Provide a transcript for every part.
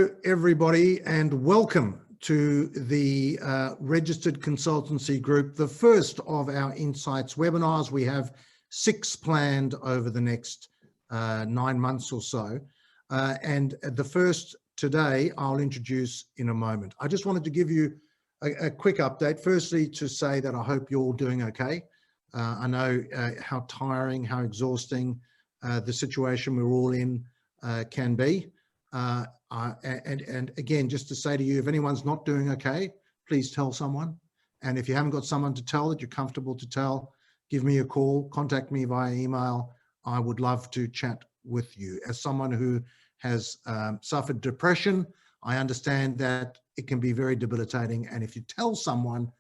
Hello, everybody, and welcome to the Registered Consultancy Group, the first of our Insights webinars. We have 6 planned over the next 9 months or so. And the first today, I'll introduce in a moment. I just wanted to give you a quick update. Firstly, to say that I hope you're all doing okay. I know how tiring, how exhausting the situation we're all in can be. And again, just to say to you, if anyone's not doing okay, please tell someone. And if you haven't got someone to tell that you're comfortable to tell, give me a call, contact me via email. I would love to chat with you. As someone who has suffered depression, I understand that it can be very debilitating. And if you tell someone,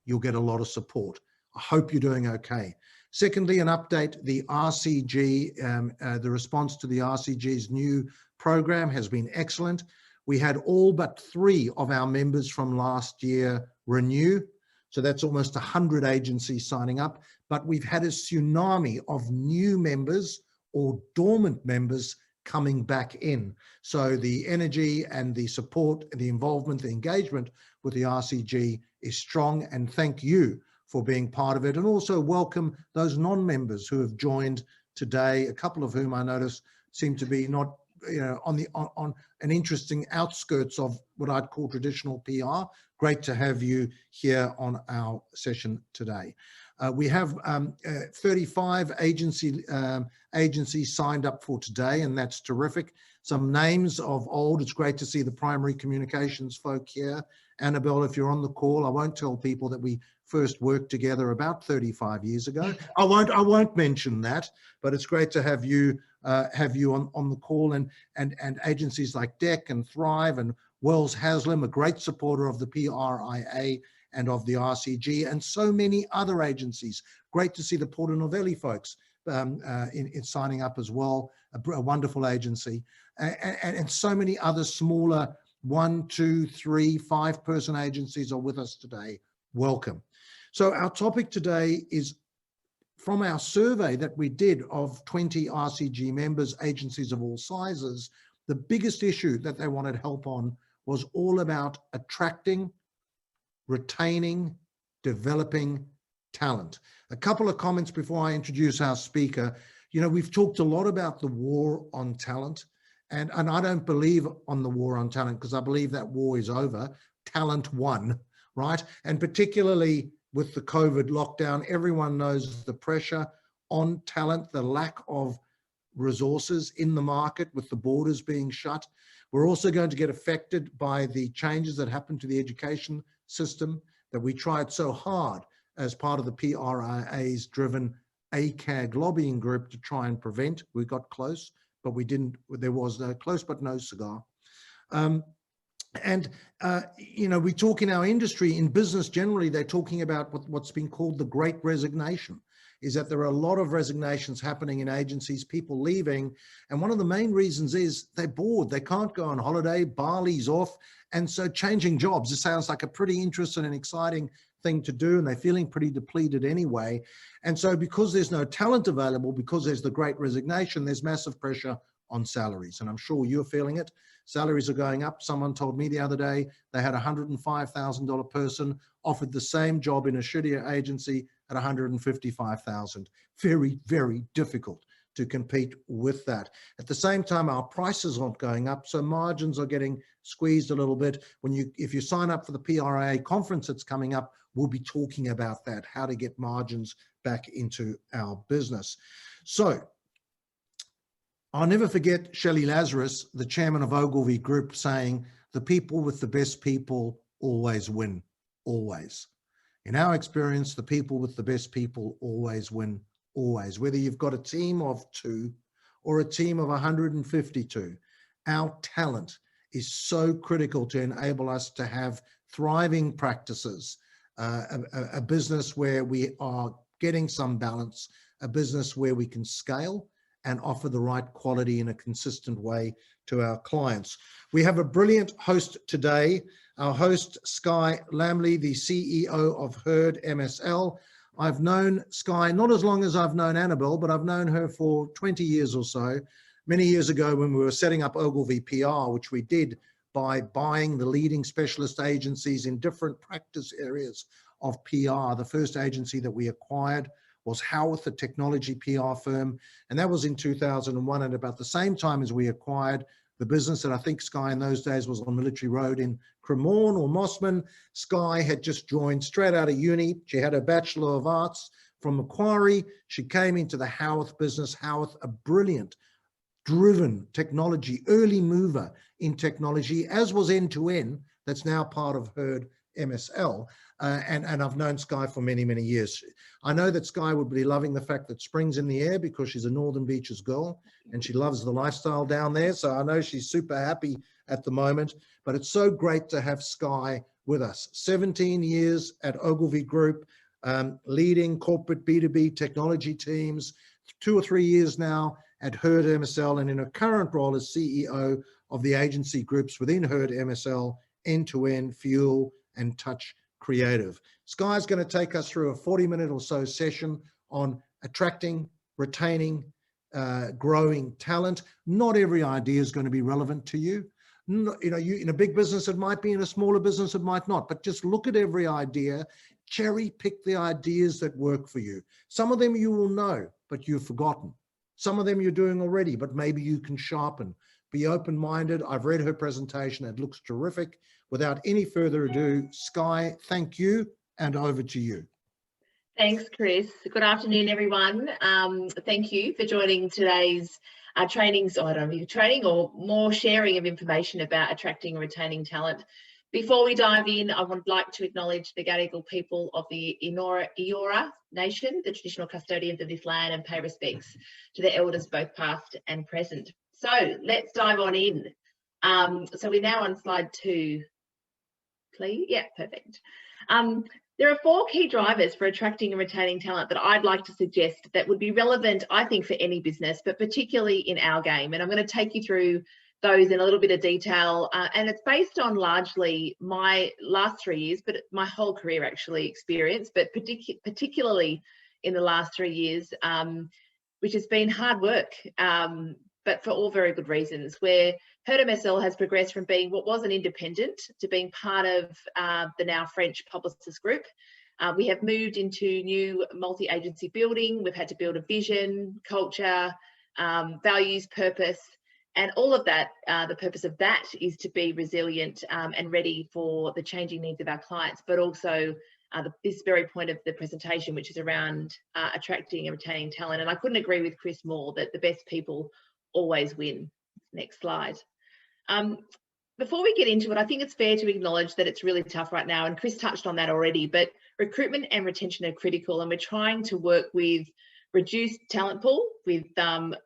you'll get a lot of support. I hope you're doing okay. Secondly, an update, the RCG, the response to the RCG's new program has been excellent. We had all but 3 of our members from last year renew. So that's almost 100 agencies signing up, but we've had a tsunami of new members or dormant members coming back in. So the energy and the support, the involvement, the engagement with the RCG is strong, and thank you for being part of it. And also welcome those non-members who have joined today, a couple of whom I notice seem to be not on an interesting outskirts of what I'd call traditional PR. Great to have you here on our session today. We have 35 agencies signed up for today, and that's terrific. Some names of old. It's great to see the primary communications folk here. Annabelle, if you're on the call, I won't tell people that we first worked together about 35 years ago. I won't mention that, but it's great to have you on the call, and agencies like DEC and Thrive and Wells Haslam, a great supporter of the PRIA and of the RCG, and so many other agencies. Great to see the Porto Novelli folks in signing up as well, a wonderful agency, and so many other smaller 1, 2, 3, 5-person agencies are with us today. Welcome. So our topic today is from our survey that we did of 20 RCG members, agencies of all sizes. The biggest issue that they wanted help on was all about attracting, retaining, developing talent. A couple of comments before I introduce our speaker. You know, we've talked a lot about the war on talent, and I don't believe on the war on talent because I believe that war is over. Talent won, right? And particularly with the COVID lockdown, everyone knows the pressure on talent, the lack of resources in the market with the borders being shut. We're also going to get affected by the changes that happened to the education system that we tried so hard as part of the PRIA's driven ACAG lobbying group to try and prevent. We got close, but we didn't. There was a close but no cigar. You know, we talk in our industry, in business generally, they're talking about what's been called the Great Resignation, is that there are a lot of resignations happening in agencies, people leaving. And one of the main reasons is they're bored. They can't go on holiday, Bali's off. And so changing jobs, it sounds like a pretty interesting and exciting thing to do, and they're feeling pretty depleted anyway. And so because there's no talent available, because there's the Great Resignation, there's massive pressure on salaries. And I'm sure you're feeling it. Salaries are going up. Someone told me the other day they had a $105,000 person offered the same job in a shittier agency at $155,000. Very, very difficult to compete with that. At the same time, our prices aren't going up, so margins are getting squeezed a little bit. If you sign up for the PRIA conference that's coming up, we'll be talking about that, how to get margins back into our business. So I'll never forget Shelley Lazarus, the chairman of Ogilvy Group, saying, "The people with the best people always win, always." In our experience, the people with the best people always win, always. Whether you've got a team of 2 or a team of 152, our talent is so critical to enable us to have thriving practices, a business where we are getting some balance, a business where we can scale and offer the right quality in a consistent way to our clients. We have a brilliant host today. Our host, Skye Lambley, the CEO of Herd MSL. I've known Skye not as long as I've known Annabelle, but I've known her for 20 years or so. Many years ago when we were setting up Ogilvy PR, which we did by buying the leading specialist agencies in different practice areas of PR. The first agency that we acquired was Howarth, a technology PR firm, and that was in 2001. And about the same time as we acquired the business that I think Skye in those days was on Military Road in Cremorne or Mossman, Skye had just joined straight out of uni. She had a Bachelor of Arts from Macquarie. She came into the Howarth business. Howarth, a brilliant, driven technology, early mover in technology, as was N2N, that's now part of Herd MSL. And I've known Skye for many, many years. I know that Skye would be loving the fact that spring's in the air because she's a Northern Beaches girl and she loves the lifestyle down there. So I know she's super happy at the moment, but it's so great to have Skye with us. 17 years at Ogilvy Group, leading corporate B2B technology teams, 2 or 3 years now at Herd MSL, and in her current role as CEO of the agency groups within Herd MSL, End-to-End, Fuel, and Touch Creative. Skye's going to take us through a 40-minute or so session on attracting, retaining, growing talent. Not every idea is going to be relevant to you. You know, you in a big business it might be, in a smaller business it might not, but just look at every idea, cherry pick the ideas that work for you. Some of them you will know, but you've forgotten. Some of them you're doing already, but maybe you can sharpen. Be open-minded. I've read her presentation. It looks terrific. Without any further ado, Skye, thank you, and over to you. Thanks, Chris. Good afternoon, everyone. Thank you for joining today's trainings, or I don't know, training or more sharing of information about attracting and retaining talent. Before we dive in, I would like to acknowledge the Gadigal people of the Eora Nation, the traditional custodians of this land, and pay respects to the elders, both past and present. So let's dive on in. So we're now on slide 2, please. Yeah, perfect. There are 4 key drivers for attracting and retaining talent that I'd like to suggest that would be relevant, I think, for any business, but particularly in our game. And I'm going to take you through those in a little bit of detail. And it's based on largely my last 3 years, but my whole career actually experience, but particularly in the last 3 years, which has been hard work, but for all very good reasons, where Herd MSL has progressed from being what was an independent to being part of the now French Publicis Group. We have moved into new multi-agency building. We've had to build a vision, culture, values, purpose, and all of that. The purpose of that is to be resilient and ready for the changing needs of our clients, but also this very point of the presentation, which is around attracting and retaining talent. And I couldn't agree with Chris more that the best people always win. Next slide. Before we get into it, I think it's fair to acknowledge that it's really tough right now, and Chris touched on that already, but recruitment and retention are critical, and we're trying to work with reduced talent pool with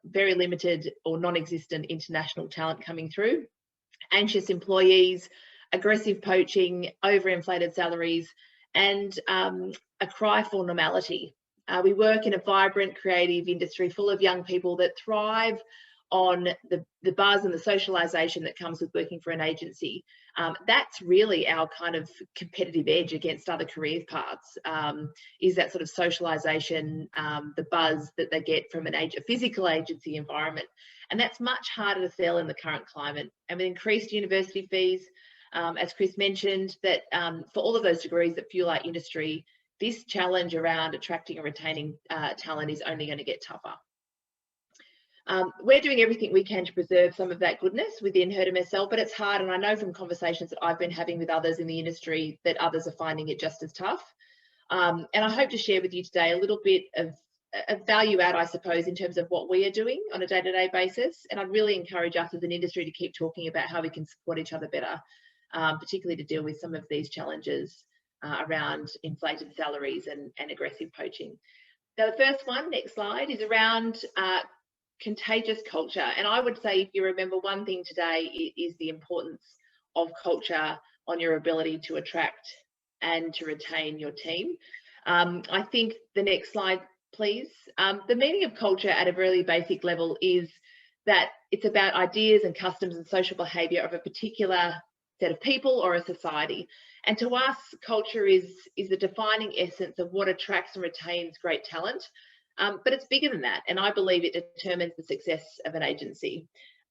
very limited or non-existent international talent coming through, anxious employees, aggressive poaching, overinflated salaries, and a cry for normality. We work in a vibrant, creative industry full of young people that thrive on the buzz and the socialization that comes with working for an agency. That's really our kind of competitive edge against other career paths, is that sort of socialization, the buzz that they get from a physical agency environment. And that's much harder to sell in the current climate. And with increased university fees, as Chris mentioned, that for all of those degrees that fuel our industry, this challenge around attracting and retaining talent is only going to get tougher. We're doing everything we can to preserve some of that goodness within Herd MSL, but it's hard, and I know from conversations that I've been having with others in the industry that others are finding it just as tough. And I hope to share with you today a little bit of value add, I suppose, in terms of what we are doing on a day-to-day basis. And I'd really encourage us as an industry to keep talking about how we can support each other better, particularly to deal with some of these challenges around inflated salaries and aggressive poaching. Now, the first one, next slide, is around contagious culture. And I would say, if you remember one thing today, is the importance of culture on your ability to attract and to retain your team. I think the next slide, please. The meaning of culture at a really basic level is that it's about ideas and customs and social behaviour of a particular set of people or a society. And to us, culture is the defining essence of what attracts and retains great talent. But it's bigger than that, and I believe it determines the success of an agency.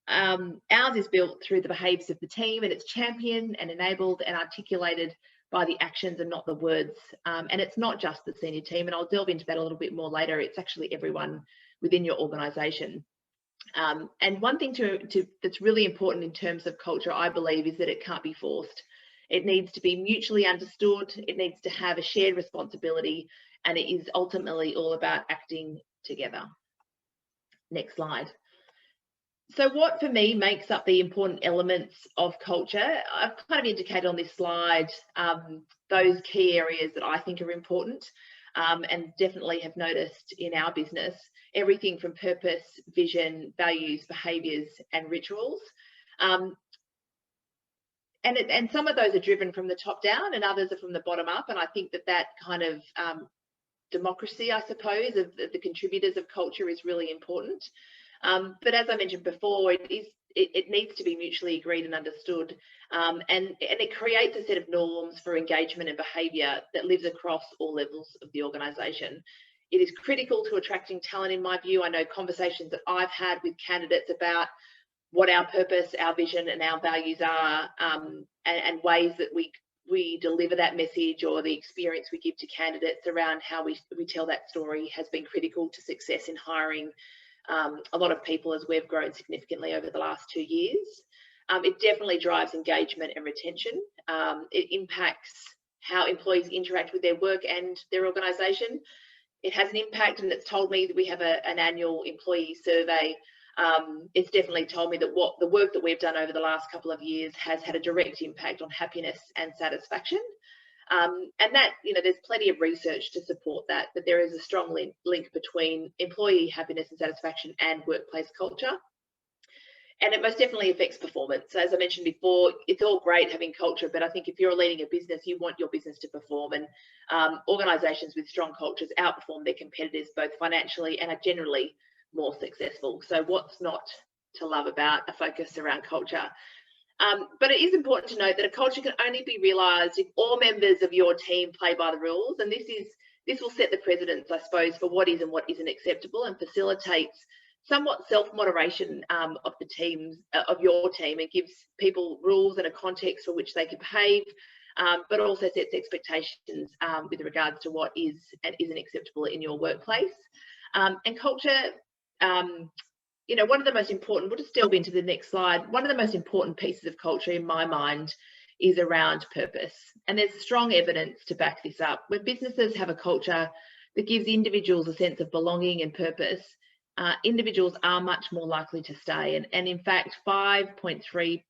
Ours is built through the behaviours of the team, and it's championed and enabled and articulated by the actions and not the words. And it's not just the senior team, and I'll delve into that a little bit more later. It's actually everyone within your organisation. And one thing that's really important in terms of culture, I believe, is that it can't be forced. It needs to be mutually understood. It needs to have a shared responsibility, and it is ultimately all about acting together. Next slide. So what for me makes up the important elements of culture? I've kind of indicated on this slide those key areas that I think are important, and definitely have noticed in our business, everything from purpose, vision, values, behaviours and rituals. And some of those are driven from the top down and others are from the bottom up. And I think that kind of democracy, I suppose, of the contributors of culture is really important. But as I mentioned before, it needs to be mutually agreed and understood, and it creates a set of norms for engagement and behaviour that lives across all levels of the organisation. It is critical to attracting talent, in my view. I know conversations that I've had with candidates about what our purpose, our vision and our values are, and ways that we deliver that message, or the experience we give to candidates around how we tell that story, has been critical to success in hiring a lot of people as we've grown significantly over the last 2 years. It definitely drives engagement and retention. It impacts how employees interact with their work and their organisation. It has an impact, and it's told me that we have an annual employee survey. It's definitely told me that the work that we've done over the last couple of years has had a direct impact on happiness and satisfaction. And that, there's plenty of research to support that there is a strong link between employee happiness and satisfaction and workplace culture. And it most definitely affects performance. As I mentioned before, it's all great having culture, but I think if you're leading a business, you want your business to perform. And organisations with strong cultures outperform their competitors both financially and are generally more successful. So what's not to love about a focus around culture? But it is important to note that a culture can only be realised if all members of your team play by the rules, and this will set the precedence, I suppose, for what is and what isn't acceptable, and facilitates somewhat self-moderation of the teams of your team, and gives people rules and a context for which they can behave, but also sets expectations with regards to what is and isn't acceptable in your workplace. And culture, one of the most important, we'll just delve into the next slide. One of the most important pieces of culture in my mind is around purpose. And there's strong evidence to back this up. When businesses have a culture that gives individuals a sense of belonging and purpose, individuals are much more likely to stay. And in fact, 5.3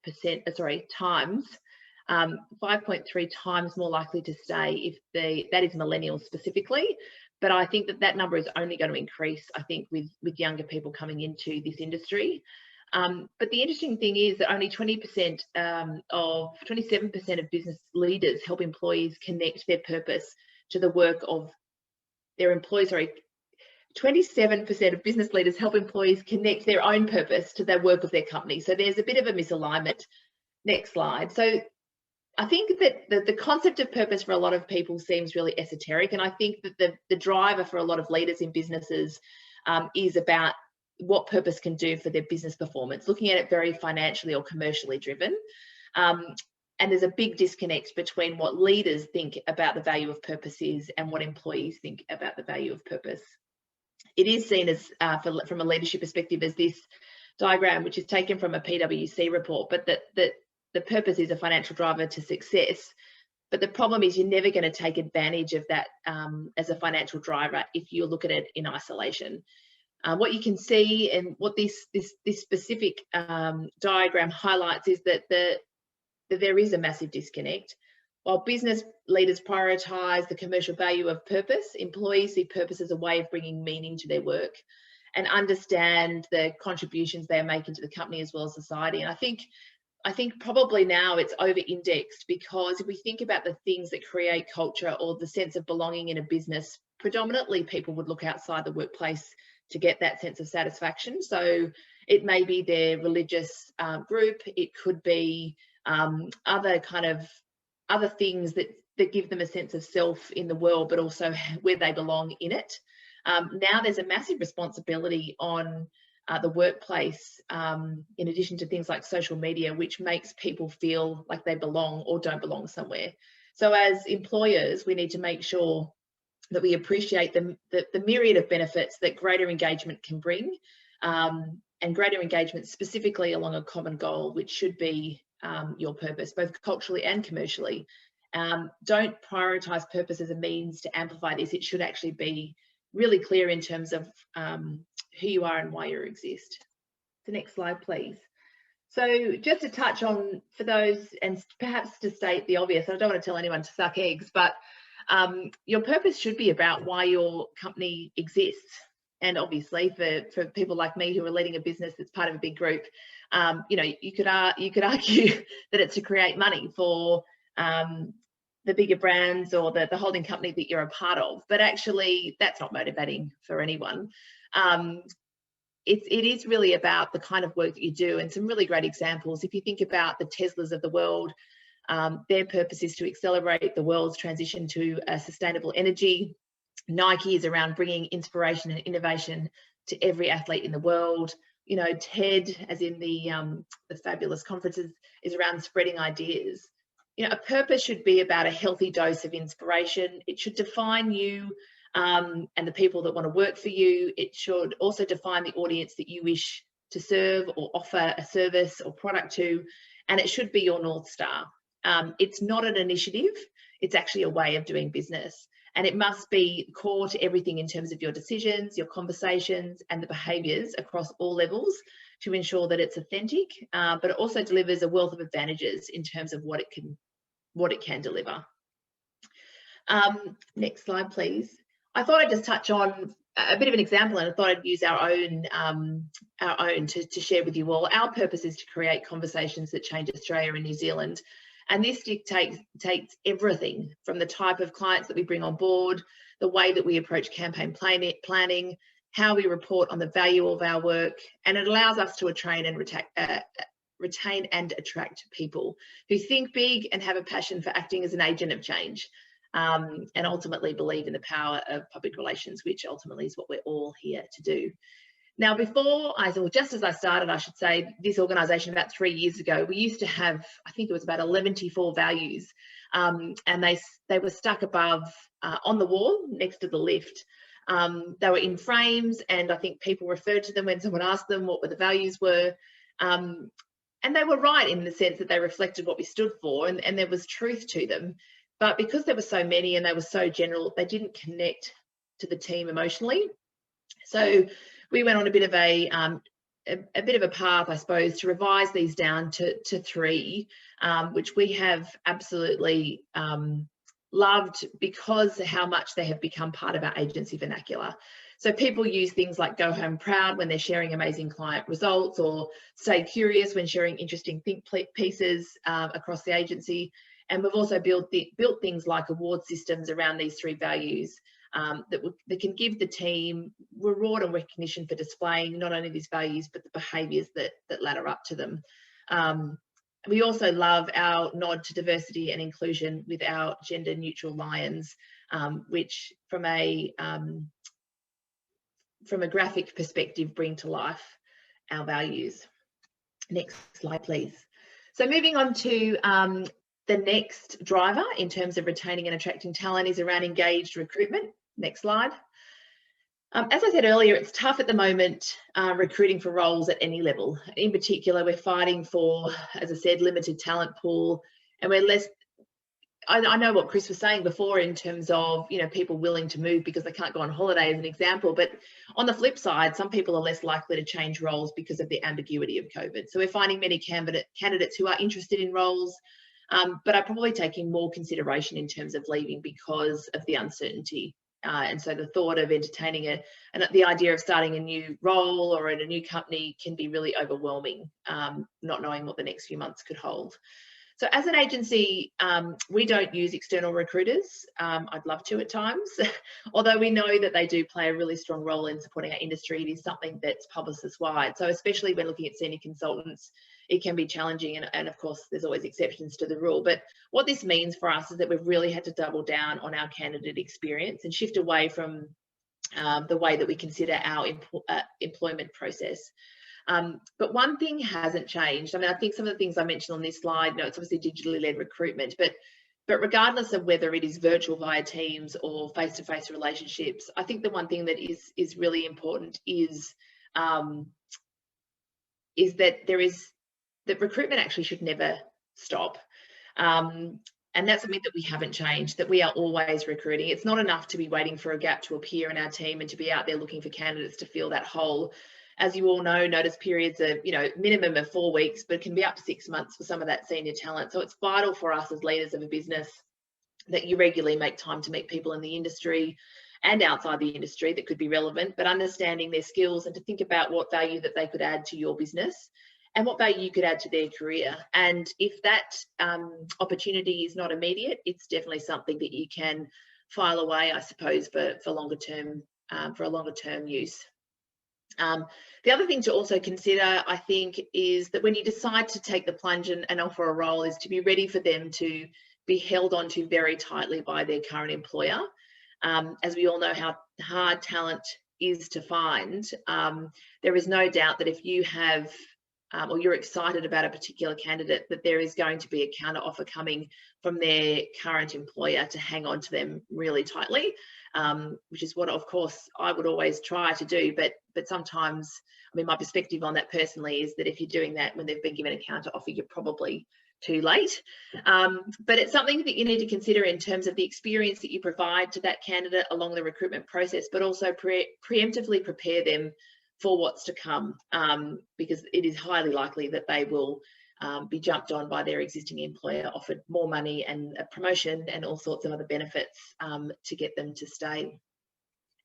times more likely to stay that is millennials specifically. But I think that number is only going to increase, I think, with younger people coming into this industry. But the interesting thing is that only 27% of business leaders help employees connect their purpose to the work of their employees. 27% of business leaders help employees connect their own purpose to the work of their company. So there's a bit of a misalignment. Next slide. So I think that the concept of purpose for a lot of people seems really esoteric, and I think that the driver for a lot of leaders in businesses is about what purpose can do for their business performance, looking at it very financially or commercially driven. And there's a big disconnect between what leaders think about the value of purpose is and what employees think about the value of purpose. It is seen as, from a leadership perspective, as this diagram, which is taken from a PwC report, but that the purpose is a financial driver to success. But the problem is you're never going to take advantage of that as a financial driver if you look at it in isolation. What you can see, and what this specific diagram highlights, is that there is a massive disconnect. While business leaders prioritise the commercial value of purpose, employees see purpose as a way of bringing meaning to their work and understand the contributions they are making to the company as well as society. And I think probably now it's over-indexed, because if we think about the things that create culture or the sense of belonging in a business, predominantly people would look outside the workplace to get that sense of satisfaction. So it may be their religious group, it could be other things that give them a sense of self in the world, but also where they belong in it. Now there's a massive responsibility on the workplace, in addition to things like social media, which makes people feel like they belong or don't belong somewhere. So as employers, we need to make sure that we appreciate the myriad of benefits that greater engagement can bring, and greater engagement specifically along a common goal, which should be your purpose, both culturally and commercially. Don't prioritise purpose as a means to amplify this. It should actually be really clear in terms of who you are and why you exist. The next slide, please. So just to touch on, for those, and perhaps to state the obvious, I don't want to tell anyone to suck eggs, but your purpose should be about why your company exists. And obviously for people like me who are leading a business that's part of a big group, you know, you could argue that it's to create money for the bigger brands or the holding company that you're a part of, but actually that's not motivating for anyone. It is really about the kind of work that you do, and some really great examples. If you think about the Teslas of the world, their purpose is to accelerate the world's transition to sustainable energy. Nike is around bringing inspiration and innovation to every athlete in the world. You know, TED, as in the fabulous conferences, is around spreading ideas. You know, a purpose should be about a healthy dose of inspiration. It should define you and the people that want to work for you. It should also define the audience that you wish to serve or offer a service or product to, and it should be your North Star. It's not an initiative, it's actually a way of doing business. And it must be core to everything in terms of your decisions, your conversations, and the behaviours across all levels to ensure that it's authentic, but it also delivers a wealth of advantages in terms of what it can deliver. Next slide, please. I thought I'd just touch on a bit of an example, and I thought I'd use our own to share with you all. Our purpose is to create conversations that change Australia and New Zealand. And this dictates everything from the type of clients that we bring on board, the way that we approach campaign planning, how we report on the value of our work, and it allows us to retain and attract people who think big and have a passion for acting as an agent of change, and ultimately believe in the power of public relations, which ultimately is what we're all here to do. Now, just as I started, I should say, this organisation about 3 years ago, we used to have, I think it was about 114 values, and they were stuck above on the wall next to the lift. They were in frames, and I think people referred to them when someone asked them what the values were. And they were right in the sense that they reflected what we stood for, and there was truth to them. But because there were so many and they were so general, they didn't connect to the team emotionally. So we went on a bit of a path, I suppose, to revise these down to 3, which we have absolutely loved because of how much they have become part of our agency vernacular. So people use things like go home proud when they're sharing amazing client results, or stay curious when sharing interesting think pieces across the agency. And we've also built things like award systems around these 3 values that can give the team reward and recognition for displaying not only these values, but the behaviours that ladder up to them. We also love our nod to diversity and inclusion with our gender neutral lions, which from a graphic perspective bring to life our values. Next slide, please. So moving on to the next driver in terms of retaining and attracting talent is around engaged recruitment. Next slide. As I said earlier, it's tough at the moment recruiting for roles at any level. In particular, we're fighting for, as I said, limited talent pool, and we're less. I know what Chris was saying before in terms of, you know, people willing to move because they can't go on holiday as an example, but on the flip side, some people are less likely to change roles because of the ambiguity of COVID. So we're finding many candidates who are interested in roles, but are probably taking more consideration in terms of leaving because of the uncertainty. And so the thought of entertaining the idea of starting a new role or in a new company can be really overwhelming, not knowing what the next few months could hold. So as an agency, we don't use external recruiters. I'd love to at times, although we know that they do play a really strong role in supporting our industry. It is something that's publicist wide. So especially when looking at senior consultants, it can be challenging. And of course, there's always exceptions to the rule. But what this means for us is that we've really had to double down on our candidate experience and shift away from the way that we consider our employment process. But one thing hasn't changed. I mean, I think some of the things I mentioned on this slide, it's obviously digitally led recruitment, but regardless of whether it is virtual via Teams or face-to-face relationships, I think the one thing that is really important is that recruitment actually should never stop. And that's something that we haven't changed, that we are always recruiting. It's not enough to be waiting for a gap to appear in our team and to be out there looking for candidates to fill that hole. As you all know, notice periods are, minimum of 4 weeks, but can be up to 6 months for some of that senior talent. So it's vital for us as leaders of a business that you regularly make time to meet people in the industry and outside the industry that could be relevant, but understanding their skills and to think about what value that they could add to your business and what value you could add to their career. And if that opportunity is not immediate, it's definitely something that you can file away, I suppose, for longer term, for a longer term use. The other thing to also consider, I think, is that when you decide to take the plunge and offer a role, is to be ready for them to be held onto very tightly by their current employer. As we all know how hard talent is to find, there is no doubt that if you have or you're excited about a particular candidate, that there is going to be a counter offer coming from their current employer to hang on to them really tightly, which is what, of course, I would always try to do. But sometimes, I mean, my perspective on that personally is that if you're doing that when they've been given a counter offer, you're probably too late. But it's something that you need to consider in terms of the experience that you provide to that candidate along the recruitment process, but also preemptively prepare them for what's to come, because it is highly likely that they will be jumped on by their existing employer, offered more money and a promotion and all sorts of other benefits to get them to stay.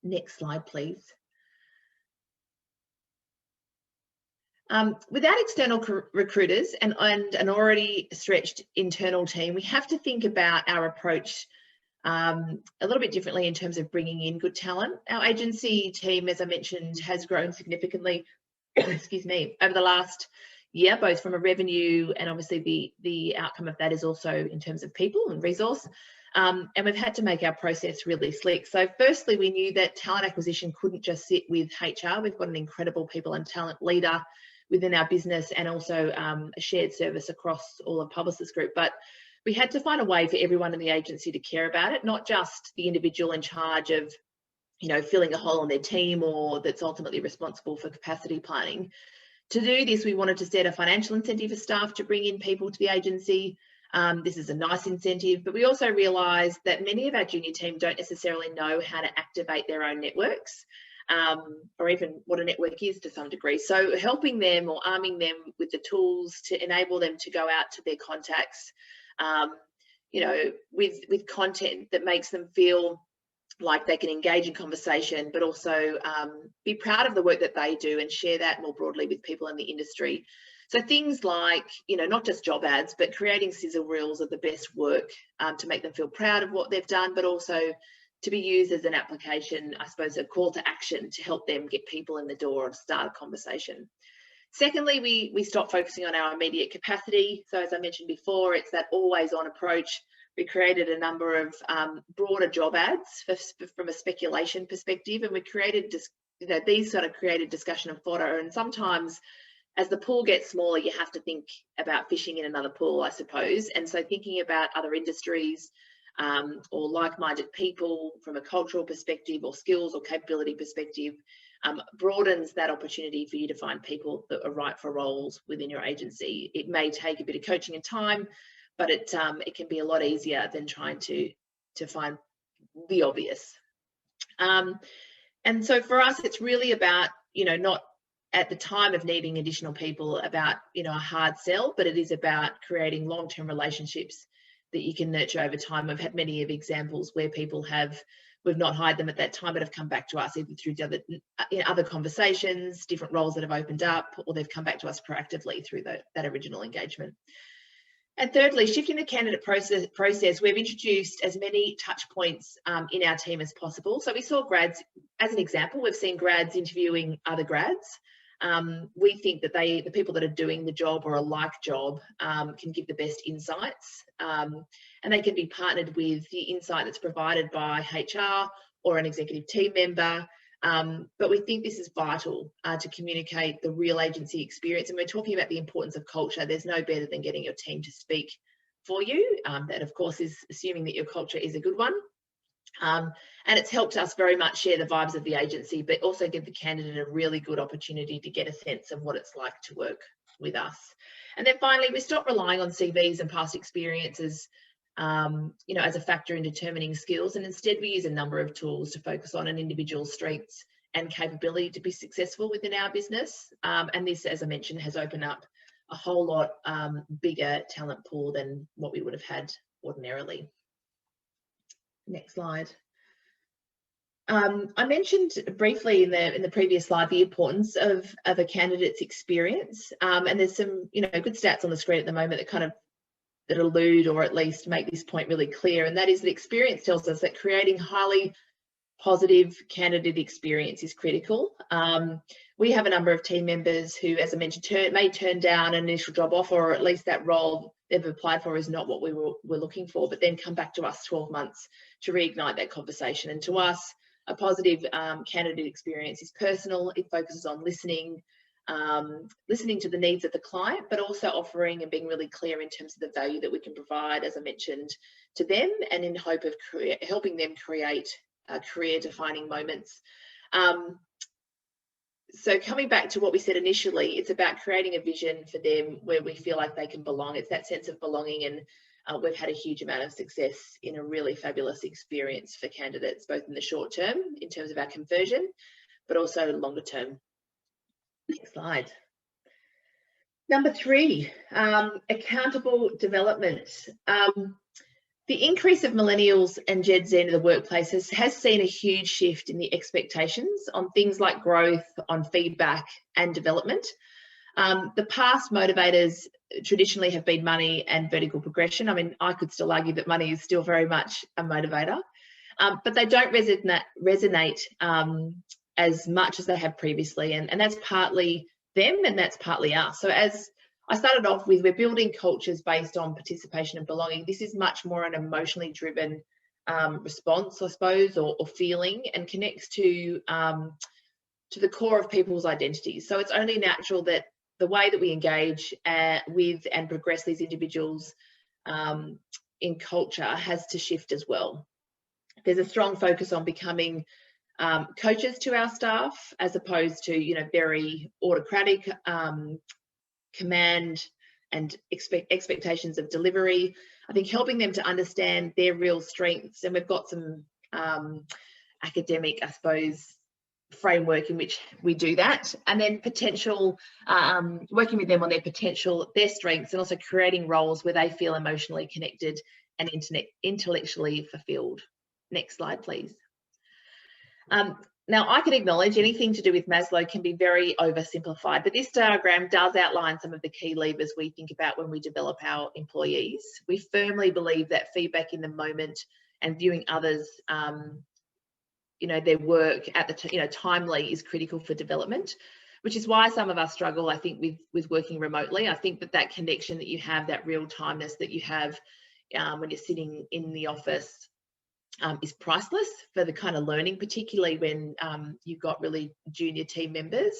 Next slide, please. Without external recruiters and an already stretched internal team, we have to think about our approach a little bit differently in terms of bringing in good talent. Our agency team, as I mentioned, has grown significantly, excuse me, over the last year, both from a revenue and obviously the outcome of that is also in terms of people and resource. And we've had to make our process really slick. So firstly, we knew that talent acquisition couldn't just sit with HR. We've got an incredible people and talent leader within our business and also a shared service across all of Publicis Group. But we had to find a way for everyone in the agency to care about it, not just the individual in charge of, filling a hole in their team or that's ultimately responsible for capacity planning. To do this, we wanted to set a financial incentive for staff to bring in people to the agency. This is a nice incentive, but we also realised that many of our junior team don't necessarily know how to activate their own networks, or even what a network is to some degree. So helping them or arming them with the tools to enable them to go out to their contacts, with content that makes them feel like they can engage in conversation, but also be proud of the work that they do and share that more broadly with people in the industry. So things like, not just job ads, but creating sizzle reels of the best work to make them feel proud of what they've done, but also to be used as an application, I suppose, a call to action to help them get people in the door and start a conversation. Secondly, we stopped focusing on our immediate capacity. So as I mentioned before, it's that always on approach. We created a number of broader job ads from a speculation perspective, and we created these sort of created discussion and fodder. And sometimes as the pool gets smaller, you have to think about fishing in another pool, I suppose. And so thinking about other industries or like-minded people from a cultural perspective or skills or capability perspective broadens that opportunity for you to find people that are right for roles within your agency. It may take a bit of coaching and time, but it can be a lot easier than trying to find the obvious. And so for us, it's really about, not at the time of needing additional people about, a hard sell, but it is about creating long-term relationships that you can nurture over time. I've had many of examples where people we've not hired them at that time, but have come back to us either through other conversations, different roles that have opened up, or they've come back to us proactively through that original engagement. And thirdly, shifting the candidate process, we've introduced as many touch points in our team as possible. So we saw grads, as an example, we've seen grads interviewing other grads. We think that the people that are doing the job or a like job can give the best insights, and they can be partnered with the insight that's provided by HR or an executive team member. But we think this is vital to communicate the real agency experience. And we're talking about the importance of culture. There's no better than getting your team to speak for you. That, of course, is assuming that your culture is a good one. And it's helped us very much share the vibes of the agency, but also give the candidate a really good opportunity to get a sense of what it's like to work with us. And then finally, we stop relying on CVs and past experiences, you know, as a factor in determining skills. And instead, we use a number of tools to focus on an individual's strengths and capability to be successful within our business. And this, as I mentioned, has opened up a whole lot bigger talent pool than what we would have had ordinarily. Next slide. I mentioned briefly in the previous slide the importance of a candidate's experience, and there's some, you know, good stats on the screen at the moment that kind of that allude or at least make this point really clear, and that is that experience tells us that creating highly positive candidate experience is critical. We have a number of team members who, as I mentioned, may turn down an initial job offer, or at least that role they've applied for is not what we were looking for, but then come back to us 12 months to reignite that conversation. And to us, a positive candidate experience is personal. It focuses on listening to the needs of the client, but also offering and being really clear in terms of the value that we can provide, as I mentioned, to them, and in hope of helping them create career-defining moments. So coming back to what we said initially, it's about creating a vision for them where we feel like they can belong. It's that sense of belonging, and we've had a huge amount of success in a really fabulous experience for candidates, both in the short term in terms of our conversion, but also longer term. Next slide. Number 3, accountable development. The increase of millennials and Gen Z into the workplace has seen a huge shift in the expectations on things like growth, on feedback and development. The past motivators traditionally have been money and vertical progression. I mean, I could still argue that money is still very much a motivator, but they don't resonate as much as they have previously. And that's partly them and that's partly us. So as I started off with, we're building cultures based on participation and belonging. This is much more an emotionally driven response, I suppose, or feeling, and connects to the core of people's identities. So it's only natural that the way that we engage with and progress these individuals in culture has to shift as well. There's a strong focus on becoming coaches to our staff, as opposed to, you know, very autocratic command and expectations of delivery. I think helping them to understand their real strengths, and we've got some academic, I suppose, framework in which we do that, and then potential, working with them on their potential, their strengths, and also creating roles where they feel emotionally connected and intellectually fulfilled. Next slide, please. Now, I can acknowledge anything to do with Maslow can be very oversimplified, but this diagram does outline some of the key levers we think about when we develop our employees. We firmly believe that feedback in the moment and viewing others, you know, their work at the, you know, timely is critical for development, which is why some of us struggle, I think, with working remotely. I think that connection that you have, that real timeness that you have when you're sitting in the office, is priceless for the kind of learning, particularly when you've got really junior team members.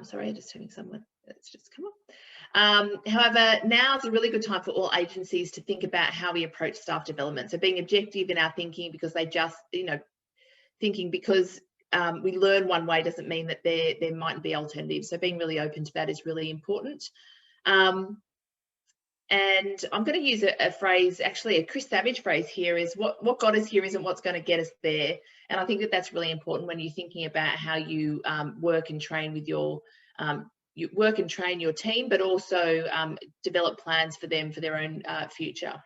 Sorry, I'm just having someone that's just come up. However, now is a really good time for all agencies to think about how we approach staff development. So being objective in our thinking, because they just, you know, thinking because we learn one way doesn't mean that there mightn't be alternatives. So being really open to that is really important. And I'm going to use a phrase, actually a Chris Savage phrase here, is what got us here isn't what's going to get us there. And I think that that's really important when you're thinking about how you work and train with your team, but also develop plans for them for their own future.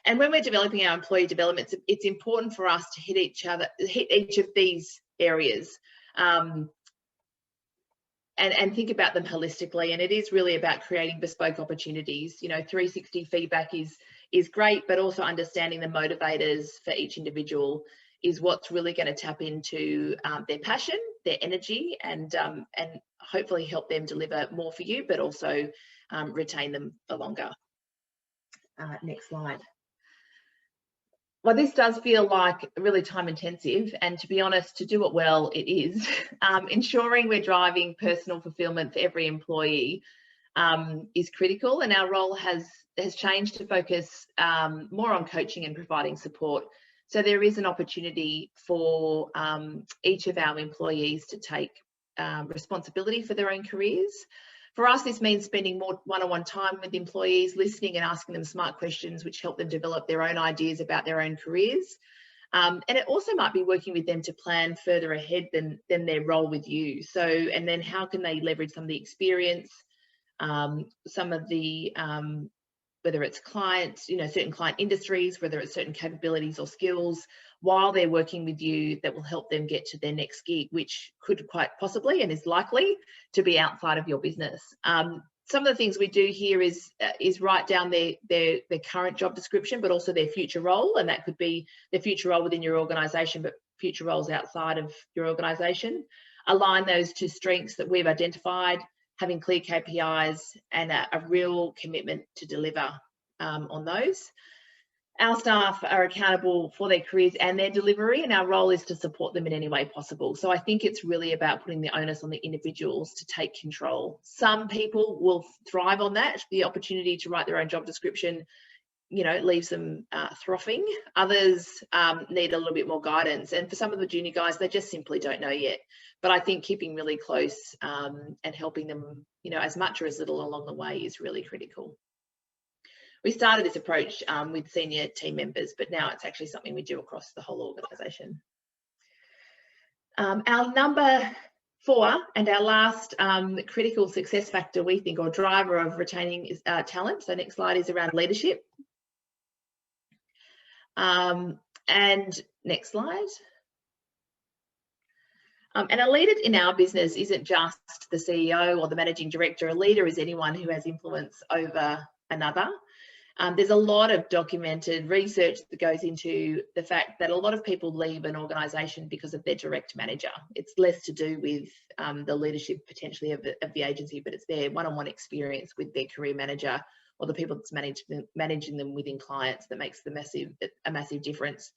And when we're developing our employee development, it's important for us to hit each of these areas. And think about them holistically, and it is really about creating bespoke opportunities. You know, 360 feedback is great, but also understanding the motivators for each individual is what's really going to tap into their passion, their energy, and hopefully help them deliver more for you, but also retain them for longer. Next slide. Well, this does feel like really time intensive, and to be honest, to do it well, it is. Ensuring we're driving personal fulfillment for every employee is critical, and our role has changed to focus more on coaching and providing support. So there is an opportunity for each of our employees to take responsibility for their own careers. For us, this means spending more one-on-one time with employees, listening and asking them smart questions which help them develop their own ideas about their own careers. And it also might be working with them to plan further ahead than their role with you. So, and then how can they leverage some of the experience, some of the, whether it's clients, certain client industries, whether it's certain capabilities or skills, while they're working with you, that will help them get to their next gig, which could quite possibly and is likely to be outside of your business. Some of the things we do here is write down their current job description, but also their future role, and that could be their future role within your organisation, but future roles outside of your organisation. Align those to strengths that we've identified, having clear KPIs and a real commitment to deliver on those. Our staff are accountable for their careers and their delivery, and our role is to support them in any way possible. So I think it's really about putting the onus on the individuals to take control. Some people will thrive on that. The opportunity to write their own job description, leaves them frothing. Others need a little bit more guidance. And for some of the junior guys, they just simply don't know yet. But I think keeping really close and helping them, as much or as little along the way is really critical. We started this approach with senior team members, but now it's actually something we do across the whole organisation. Our number 4 and our last critical success factor, we think, or driver of retaining is talent. So next slide is around leadership. And next slide. And a leader in our business isn't just the CEO or the managing director. A leader is anyone who has influence over another. There's a lot of documented research that goes into the fact that a lot of people leave an organisation because of their direct manager. It's less to do with the leadership potentially of the agency, but it's their one-on-one experience with their career manager or the people that's managing them within clients that makes a massive difference.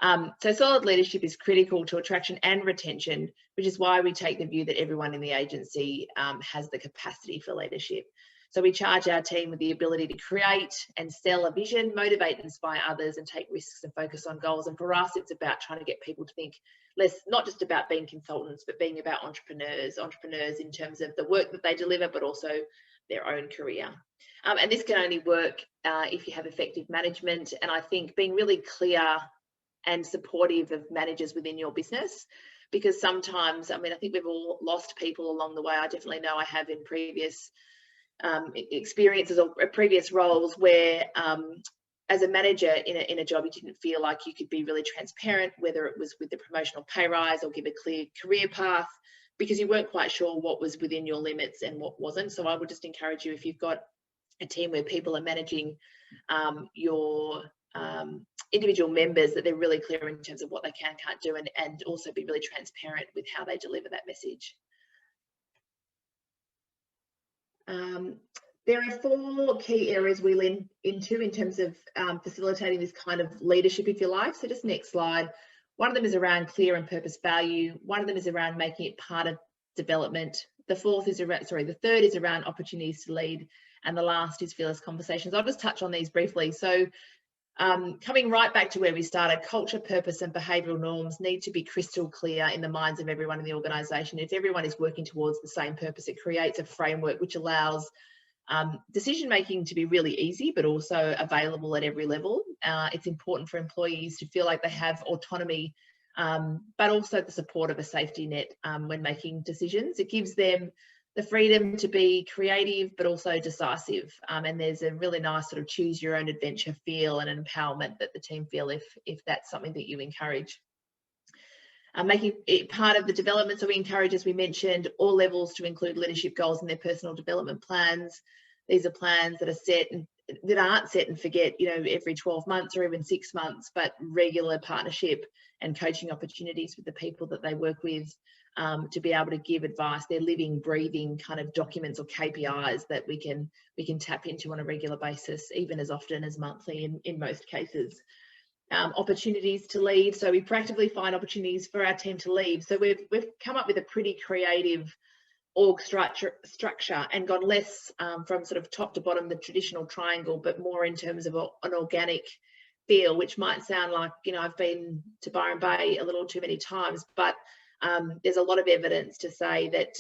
So solid leadership is critical to attraction and retention, which is why we take the view that everyone in the agency has the capacity for leadership. So we charge our team with the ability to create and sell a vision, motivate and inspire others, and take risks and focus on goals. And for us, it's about trying to get people to think less, not just about being consultants, but being about entrepreneurs in terms of the work that they deliver, but also their own career. And this can only work if you have effective management. And I think being really clear and supportive of managers within your business, because sometimes, I think we've all lost people along the way. I definitely know I have in previous experiences or previous roles where as a manager in a job, you didn't feel like you could be really transparent, whether it was with the promotional pay rise or give a clear career path, because you weren't quite sure what was within your limits and what wasn't. So I would just encourage you, if you've got a team where people are managing your individual members, that they're really clear in terms of what they can, can't do, and also be really transparent with how they deliver that message. There are 4 key areas we lean into in terms of facilitating this kind of leadership, if you like. So just next slide. One of them is around clear and purpose value. One of them is around making it part of development. The third is around opportunities to lead. And the last is fearless conversations. I'll just touch on these briefly. So coming right back to where we started, culture, purpose and behavioural norms need to be crystal clear in the minds of everyone in the organisation. If everyone is working towards the same purpose, it creates a framework which allows decision making to be really easy, but also available at every level. It's important for employees to feel like they have autonomy, but also the support of a safety net when making decisions. It gives them the freedom to be creative, but also decisive. And there's a really nice sort of choose your own adventure feel and an empowerment that the team feel if that's something that you encourage. Making it part of the development. So we encourage, as we mentioned, all levels to include leadership goals in their personal development plans. These are plans that are set and that aren't set and forget, every 12 months or even 6 months, but regular partnership and coaching opportunities with the people that they work with to be able to give advice. They're living, breathing kind of documents or KPIs that we can tap into on a regular basis, even as often as monthly in most cases. opportunities to lead. So we practically find opportunities for our team to lead. So we've come up with a pretty creative org structure and gone less from sort of top to bottom, the traditional triangle, but more in terms of an organic feel, which might sound like, you know, I've been to Byron Bay a little too many times, but there's a lot of evidence to say that,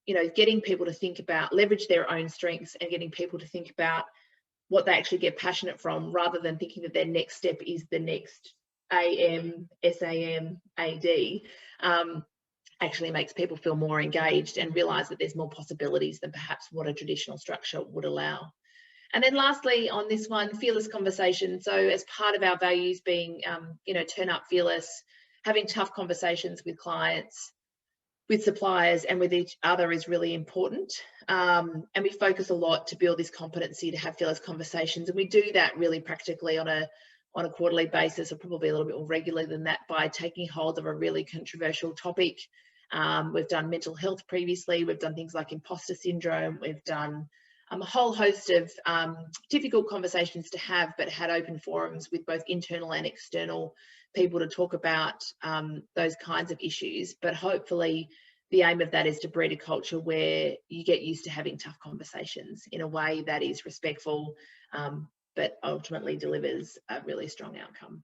you know, getting people to think about, leverage their own strengths and getting people to think about what they actually get passionate from, rather than thinking that their next step is the next AM, SAM, AD, actually makes people feel more engaged and realise that there's more possibilities than perhaps what a traditional structure would allow. And then lastly, on this one, fearless conversation. So as part of our values being, you know, turn up fearless, having tough conversations with clients, with suppliers and with each other is really important. And we focus a lot to build this competency to have fearless conversations. And we do that really practically on a quarterly basis, or probably a little bit more regularly than that, by taking hold of a really controversial topic. We've done mental health previously. We've done things like imposter syndrome. We've done a whole host of difficult conversations to have, but had open forums with both internal and external people to talk about those kinds of issues. But hopefully the aim of that is to breed a culture where you get used to having tough conversations in a way that is respectful, but ultimately delivers a really strong outcome.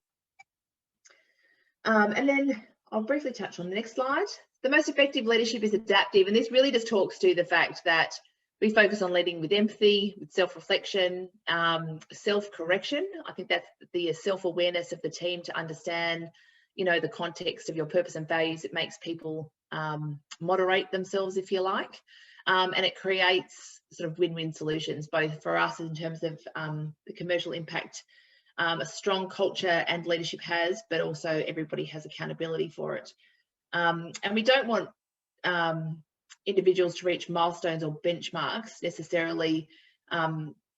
And then I'll briefly touch on the next slide. The most effective leadership is adaptive, and this really just talks to the fact that we focus on leading with empathy, with self-reflection, self-correction. I think that's the self-awareness of the team to understand, you know, the context of your purpose and values. It makes people moderate themselves, if you like, and it creates sort of win-win solutions, both for us in terms of the commercial impact a strong culture and leadership has, but also everybody has accountability for it. And we don't want individuals to reach milestones or benchmarks necessarily.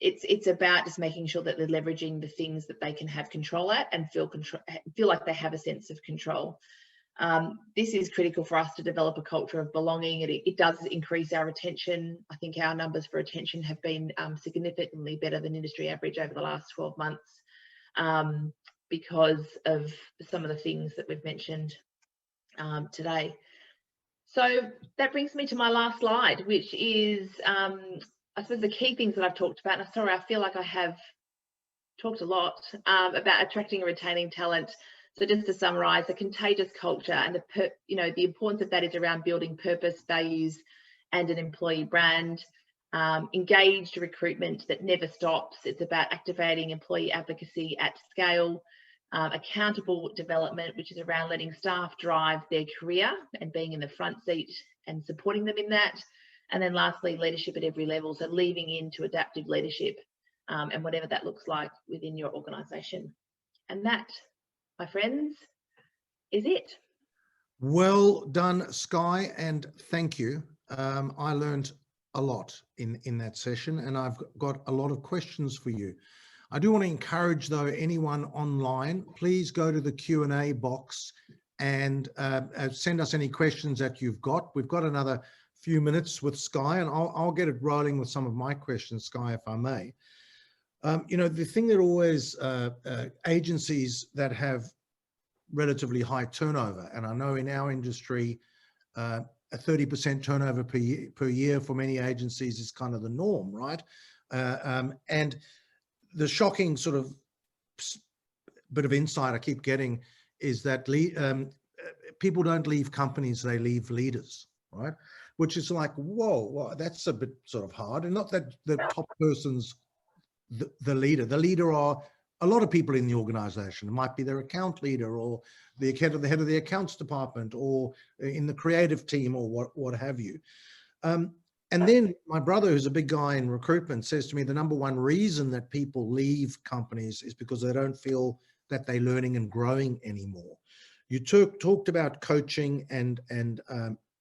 It's about just making sure that they're leveraging the things that they can have control at and feel like they have a sense of control. This is critical for us to develop a culture of belonging. It does increase our retention. I think our numbers for retention have been significantly better than industry average over the last 12 months because of some of the things that we've mentioned today. So that brings me to my last slide, which is, I suppose, the key things that I've talked about. And sorry, I feel like I have talked a lot about attracting and retaining talent. So just to summarise, a contagious culture and the importance of that is around building purpose, values, and an employee brand. Engaged recruitment that never stops. It's about activating employee advocacy at scale. Accountable development, which is around letting staff drive their career and being in the front seat and supporting them in that. And then lastly, leadership at every level. So leading into adaptive leadership and whatever that looks like within your organisation. And that, my friends, is it. Well done, Skye, and thank you. I learned a lot in that session, and I've got a lot of questions for you. I do want to encourage, though, anyone online, please go to the Q&A box and send us any questions that you've got. We've got another few minutes with Skye, and I'll get it rolling with some of my questions, Skye, if I may. You know, the thing that always agencies that have relatively high turnover, and I know in our industry, a 30% turnover per year for many agencies is kind of the norm, right? And the shocking sort of bit of insight I keep getting is that people don't leave companies, they leave leaders, right? Which is like, whoa, that's a bit sort of hard. And not that the top person's the leader. The leader are a lot of people in the organization. It might be their account leader or the head of the accounts department or in the creative team or what have you. And then my brother, who's a big guy in recruitment, says to me, the number one reason that people leave companies is because they don't feel that they're learning and growing anymore. You talked about coaching and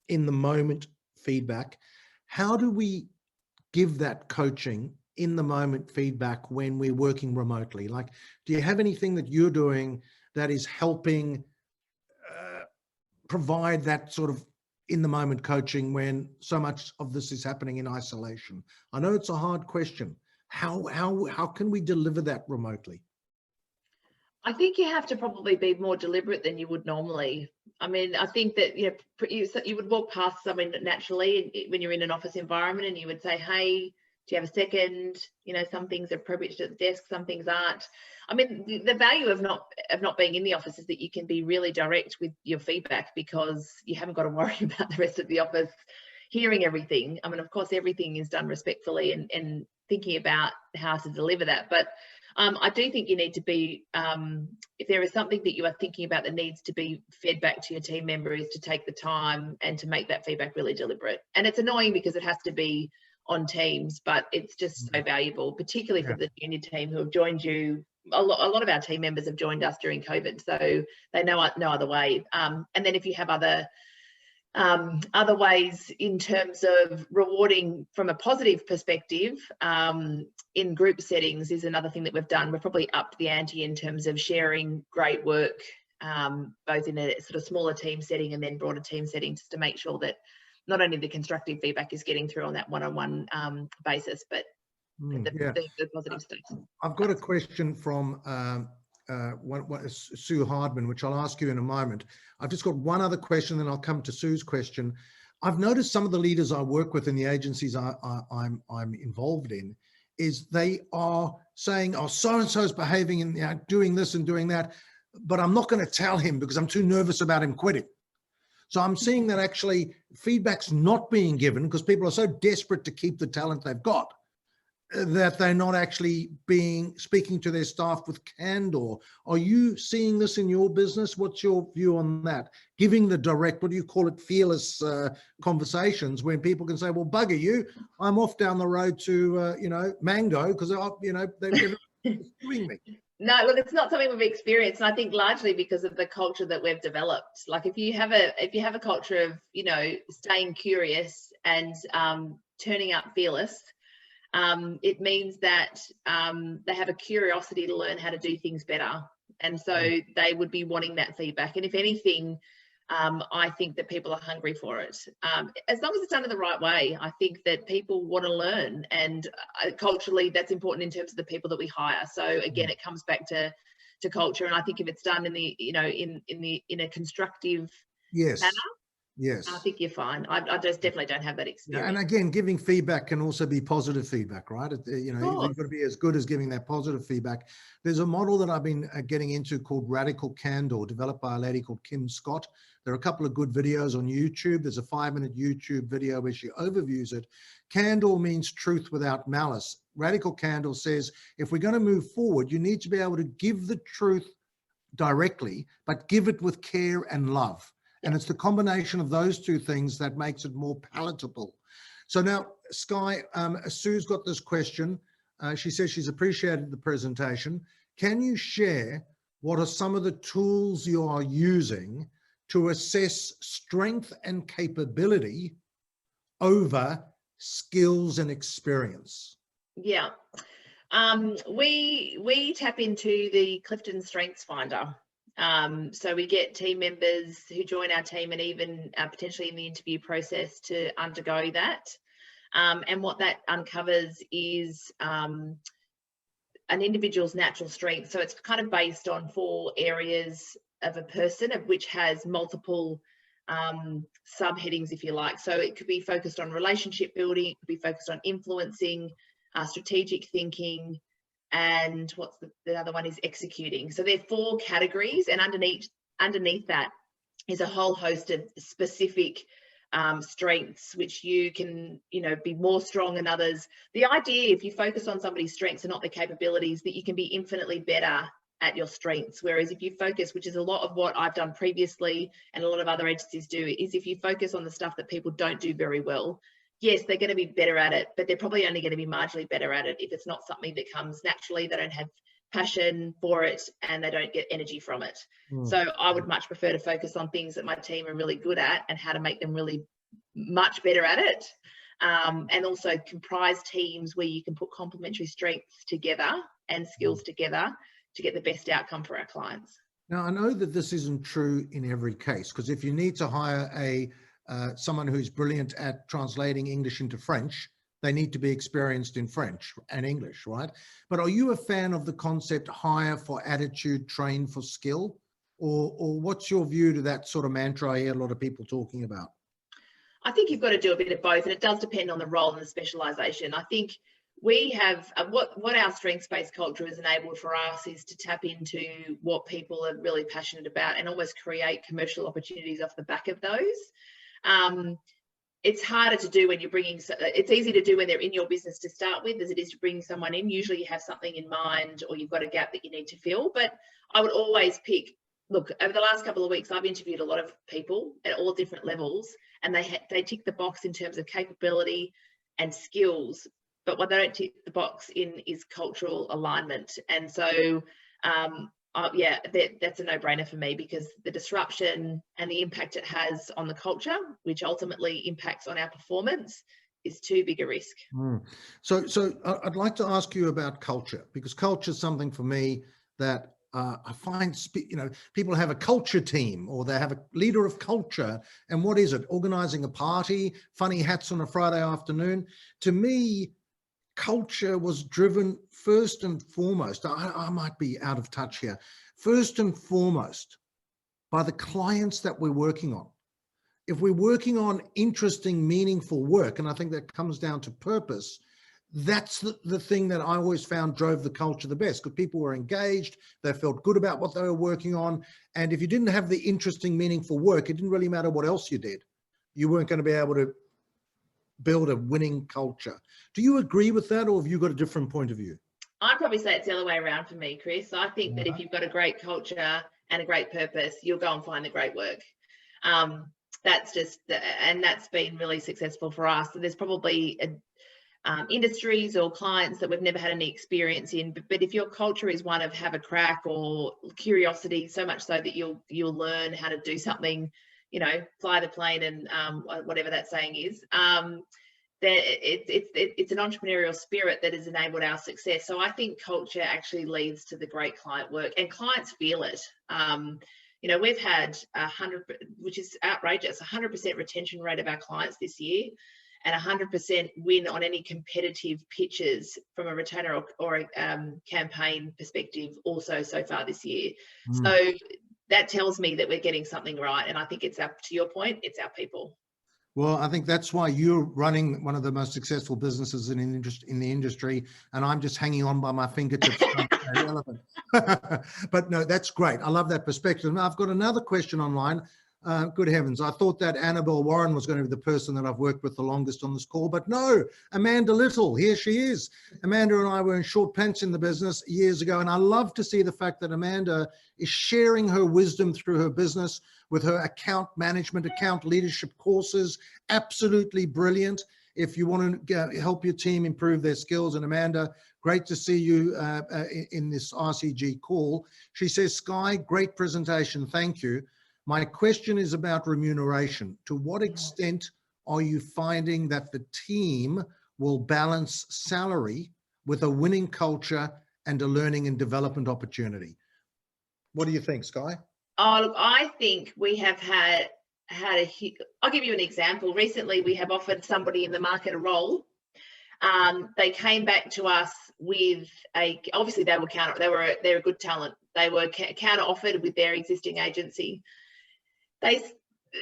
in the moment feedback. How do we give that coaching in the moment feedback when we're working remotely? Like, do you have anything that you're doing that is helping provide that sort of in the moment coaching when so much of this is happening in isolation? I know it's a hard question. How can we deliver that remotely? I think you have to probably be more deliberate than you would normally. I mean, I think that, you would walk past someone naturally when you're in an office environment, and you would say, hey, do you have a second? Some things are appropriate at the desk, some things aren't. I mean, the value of not being in the office is that you can be really direct with your feedback, because you haven't got to worry about the rest of the office hearing everything. I mean, of course, everything is done respectfully and thinking about how to deliver that. But I do think you need to be, if there is something that you are thinking about that needs to be fed back to your team members, to take the time and to make that feedback really deliberate. And it's annoying because it has to be on Teams, but it's just so valuable, particularly for the junior team who have joined you. A lot of our team members have joined us during COVID, so they know no other way. And then if you have other ways in terms of rewarding from a positive perspective, in group settings is another thing that we've done. We've probably upped the ante in terms of sharing great work, both in a sort of smaller team setting and then broader team settings, to make sure that not only the constructive feedback is getting through on that one-on-one basis, but the positive stuff. I've got a question from Sue Hardman, which I'll ask you in a moment. I've just got one other question, then I'll come to Sue's question. I've noticed some of the leaders I work with in the agencies I'm involved in, is they are saying, oh, so-and-so is behaving and doing this and doing that, but I'm not going to tell him because I'm too nervous about him quitting. So I'm seeing that actually feedback's not being given because people are so desperate to keep the talent they've got that they're not actually speaking to their staff with candor. Are you seeing this in your business? What's your view on that? Giving the direct, what do you call it, fearless conversations when people can say, well, bugger you, I'm off down the road to, Mango because, they're doing me. No, look, it's not something we've experienced, and I think largely because of the culture that we've developed. Like if you have a culture of, staying curious and turning up fearless, it means that they have a curiosity to learn how to do things better. And so they would be wanting that feedback. And if anything, I think that people are hungry for it. As long as it's done in the right way, I think that people want to learn. And culturally, that's important in terms of the people that we hire. So again, it comes back to culture. And I think if it's done in the, in a constructive manner, yes, I think you're fine. I just definitely don't have that experience. And again, giving feedback can also be positive feedback, right? You've got to be as good as giving that positive feedback. There's a model that I've been getting into called Radical Candor, developed by a lady called Kim Scott. There are a couple of good videos on YouTube. There's a 5-minute YouTube video where she overviews it. Candor means truth without malice. Radical Candor says, if we're going to move forward, you need to be able to give the truth directly, but give it with care and love. And it's the combination of those two things that makes it more palatable. So now, Skye, Sue's got this question. She says she's appreciated the presentation. Can you share what are some of the tools you are using to assess strength and capability over skills and experience? Yeah. We tap into the Clifton Strengths Finder. So we get team members who join our team and even potentially in the interview process to undergo that. And what that uncovers is an individual's natural strength. So it's kind of based on 4 areas of a person, of which has multiple subheadings, if you like. So it could be focused on relationship building, it could be focused on influencing, strategic thinking, and what's the other one is executing. So there are 4 categories, and underneath that is a whole host of specific strengths, which you can, be more strong than others. The idea, if you focus on somebody's strengths and not their capabilities, that you can be infinitely better at your strengths. Whereas if you focus, which is a lot of what I've done previously and a lot of other agencies do, is if you focus on the stuff that people don't do very well, yes, they're going to be better at it, but they're probably only going to be marginally better at it if it's not something that comes naturally. They don't have passion for it and they don't get energy from it. So I would much prefer to focus on things that my team are really good at and how to make them really much better at it. And also comprise teams where you can put complementary strengths together and skills together to get the best outcome for our clients. Now, I know that this isn't true in every case, because if you need to hire someone who's brilliant at translating English into French, they need to be experienced in French and English, right? But are you a fan of the concept hire for attitude, train for skill? Or what's your view to that sort of mantra I hear a lot of people talking about? I think you've got to do a bit of both, and it does depend on the role and the specialisation. I think we have what our strengths-based culture has enabled for us is to tap into what people are really passionate about and almost create commercial opportunities off the back of those. It's harder to do when you're bringing, it's easy to do when they're in your business to start with as it is to bring someone in. Usually you have something in mind or you've got a gap that you need to fill, but I would always pick, look, over the last couple of weeks, I've interviewed a lot of people at all different levels, and they tick the box in terms of capability and skills, but what they don't tick the box in is cultural alignment. And so, yeah, that's a no-brainer for me, because the disruption and the impact it has on the culture, which ultimately impacts on our performance, is too big a risk. So I'd like to ask you about culture, because culture is something for me that I find, people have a culture team or they have a leader of culture. And what is it? Organizing a party, funny hats on a Friday afternoon. To me, culture was driven first and foremost, I might be out of touch here, first and foremost by the clients that we're working on. If we're working on interesting, meaningful work, and I think that comes down to purpose, that's the thing that I always found drove the culture the best, because people were engaged, they felt good about what they were working on. And if you didn't have the interesting, meaningful work, it didn't really matter what else you did. You weren't going to be able to build a winning culture. Do you agree with that, or have you got a different point of view? I'd probably say it's the other way around for me, Chris. I think that if you've got a great culture and a great purpose, you'll go and find the great work. That's been really successful for us. So there's probably industries or clients that we've never had any experience in, but if your culture is one of have a crack or curiosity, so much so that you'll learn how to do something, fly the plane and whatever that saying is, it's an entrepreneurial spirit that has enabled our success. So I think culture actually leads to the great client work, and clients feel it. We've had 100, which is outrageous, 100% retention rate of our clients this year, and 100% win on any competitive pitches from a retainer or a campaign perspective also so far this year. So that tells me that we're getting something right. And I think it's to your point, it's our people. Well, I think that's why you're running one of the most successful businesses in the industry, and I'm just hanging on by my fingertips. Irrelevant. But no, that's great. I love that perspective. Now, I've got another question online. Good heavens, I thought that Annabelle Warren was going to be the person that I've worked with the longest on this call, but no, Amanda Little, here she is. Amanda and I were in short pants in the business years ago, and I love to see the fact that Amanda is sharing her wisdom through her business with her account management, account leadership courses. Absolutely brilliant. If you want to help your team improve their skills. And Amanda, great to see you in this RCG call. She says, Skye, great presentation. Thank you. My question is about remuneration. To what extent are you finding that the team will balance salary with a winning culture and a learning and development opportunity? What do you think, Skye? Oh, look, I think we have had I'll give you an example. Recently, we have offered somebody in the market a role. They came back to us with obviously they're a good talent. They were counter offered with their existing agency.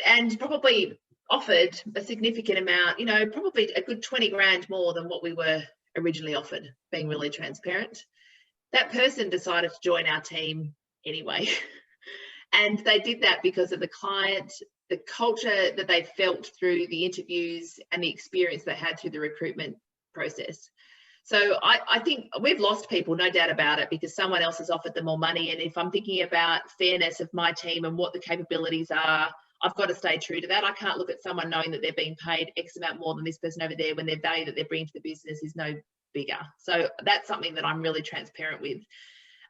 And probably offered a significant amount, probably a good 20 grand more than what we were originally offered, being really transparent. That person decided to join our team anyway. And they did that because of the client, the culture that they felt through the interviews and the experience they had through the recruitment process. So I think we've lost people, no doubt about it, because someone else has offered them more money. And if I'm thinking about fairness of my team and what the capabilities are, I've got to stay true to that. I can't look at someone knowing that they're being paid X amount more than this person over there when their value that they're bringing to the business is no bigger. So that's something that I'm really transparent with.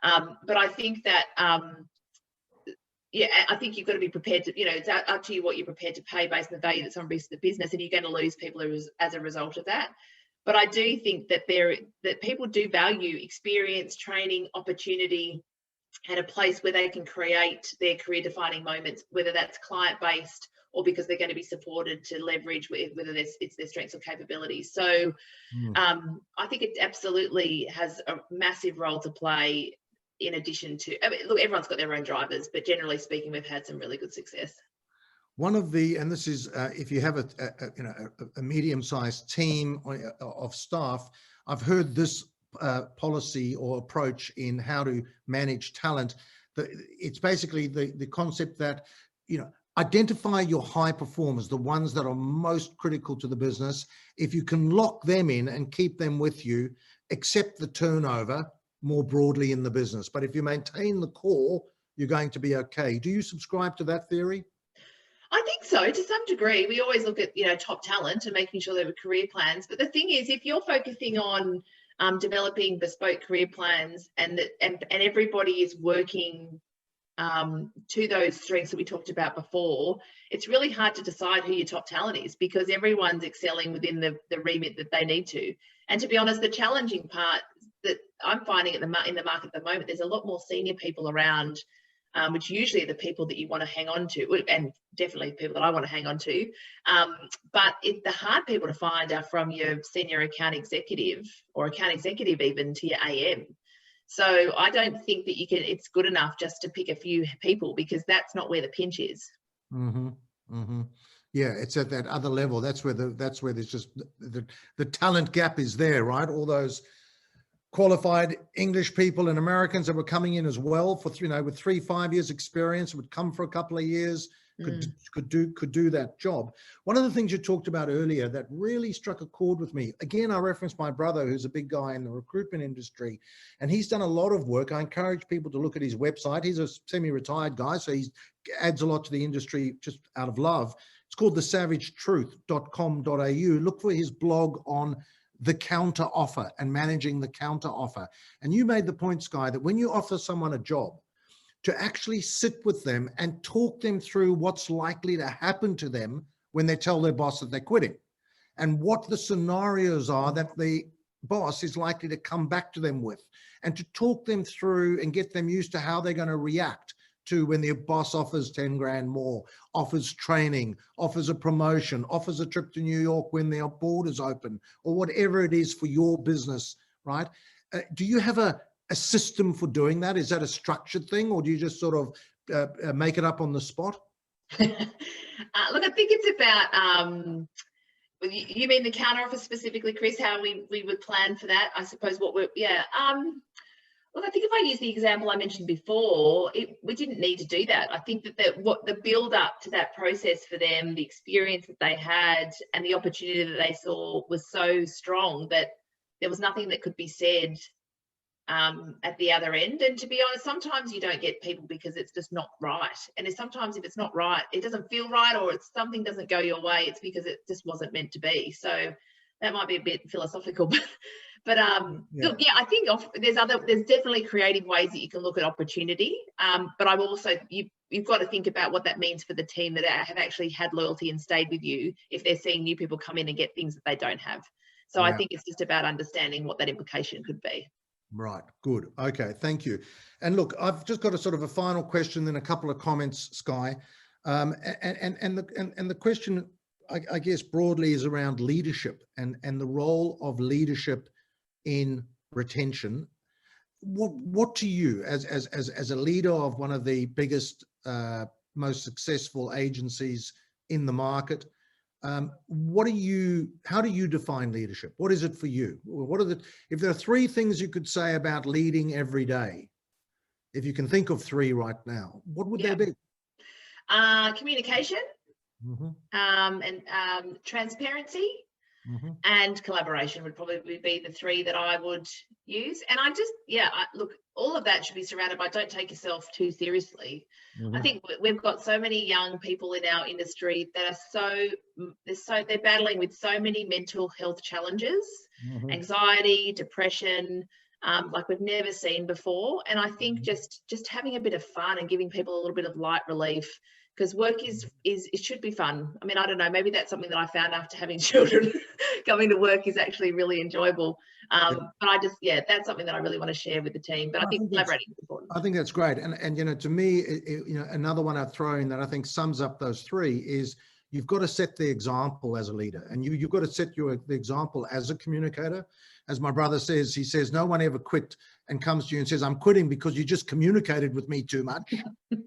But I think that, I think you've got to be prepared to, it's up to you what you're prepared to pay based on the value that someone brings to the business, and you're going to lose people as a result of that. But I do think that that people do value experience, training, opportunity, and a place where they can create their career-defining moments, whether that's client-based or because they're going to be supported to leverage whether it's their strengths or capabilities. So I think it absolutely has a massive role to play, in addition to, I mean, look, everyone's got their own drivers, but generally speaking, we've had some really good success. One of the, and this is if you have a medium-sized team of staff, I've heard this policy or approach in how to manage talent. It's basically the concept that, identify your high performers, the ones that are most critical to the business. If you can lock them in and keep them with you, accept the turnover more broadly in the business. But if you maintain the core, you're going to be okay. Do you subscribe to that theory? I think so, to some degree. We always look at, top talent and making sure they have career plans. But the thing is, if you're focusing on developing bespoke career plans and everybody is working to those strengths that we talked about before, it's really hard to decide who your top talent is, because everyone's excelling within the remit that they need to. And to be honest, the challenging part that I'm finding in the market at the moment, there's a lot more senior people around, which usually are the people that you want to hang on to, and definitely people that I want to hang on to. But the hard people to find are from your senior account executive or account executive even to your AM. So I don't think that it's good enough just to pick a few people, because that's not where the pinch is. Yeah, it's at that other level. That's where there's just the talent gap is there, right? All those qualified English people and Americans that were coming in as well for, with 3-5 years experience, would come for a couple of years, could do that job. One of the things you talked about earlier that really struck a chord with me, again, I referenced my brother, who's a big guy in the recruitment industry, and he's done a lot of work. I encourage people to look at his website. He's a semi-retired guy, so he adds a lot to the industry just out of love. It's called thesavagetruth.com.au. Look for his blog on the counter offer and managing the counter offer. And you made the point, Skye, that when you offer someone a job, to actually sit with them and talk them through what's likely to happen to them when they tell their boss that they're quitting, and what the scenarios are that the boss is likely to come back to them with, and to talk them through and get them used to how they're going to react to when their boss offers 10 grand more, offers training, offers a promotion, offers a trip to New York when their borders open, or whatever it is for your business, right? Do you have a system for doing that? Is that a structured thing, or do you just sort of make it up on the spot? Look, I think it's about, you mean the counter offer specifically, Chris, how we would plan for that? I suppose look, I think if I use the example I mentioned before, we didn't need to do that. I think that what the build up to that process for them, the experience that they had and the opportunity that they saw was so strong that there was nothing that could be said at the other end. And to be honest, sometimes you don't get people because it's just not right. And sometimes if it's not right, it doesn't feel right, or something doesn't go your way, it's because it just wasn't meant to be. So that might be a bit philosophical, but look, yeah, I think there's definitely creative ways that you can look at opportunity. But I will also, you've got to think about what that means for the team that have actually had loyalty and stayed with you, if they're seeing new people come in and get things that they don't have. So I think it's just about understanding what that implication could be. Right. Good. Okay. Thank you. And look, I've just got a sort of a final question, then a couple of comments, Skye. And the question, I guess, broadly is around leadership and the role of leadership in retention. What to you, as a leader of one of the biggest, most successful agencies in the market, how do you define leadership? What is it for you? If there are 3 things you could say about leading every day, if you can think of 3 right now, what would they be? Communication, and transparency, and collaboration would probably be the 3 that I would use. And look, all of that should be surrounded by, don't take yourself too seriously. I think we've got so many young people in our industry that are they're battling with so many mental health challenges, anxiety, depression, like we've never seen before. And I think just having a bit of fun and giving people a little bit of light relief because work is it should be fun. I mean, I don't know, maybe that's something that I found after having children. Coming to work is actually really enjoyable. But I just, that's something that I really want to share with the team. But I think collaborating is important. I think that's great. And you know, to me, you know, another one I'd throw in that I think sums up those three is you've got to set the example as a leader, and you've got to set the example as a communicator. As my brother says, he says, no one ever quit and comes to you and says, I'm quitting because you just communicated with me too much,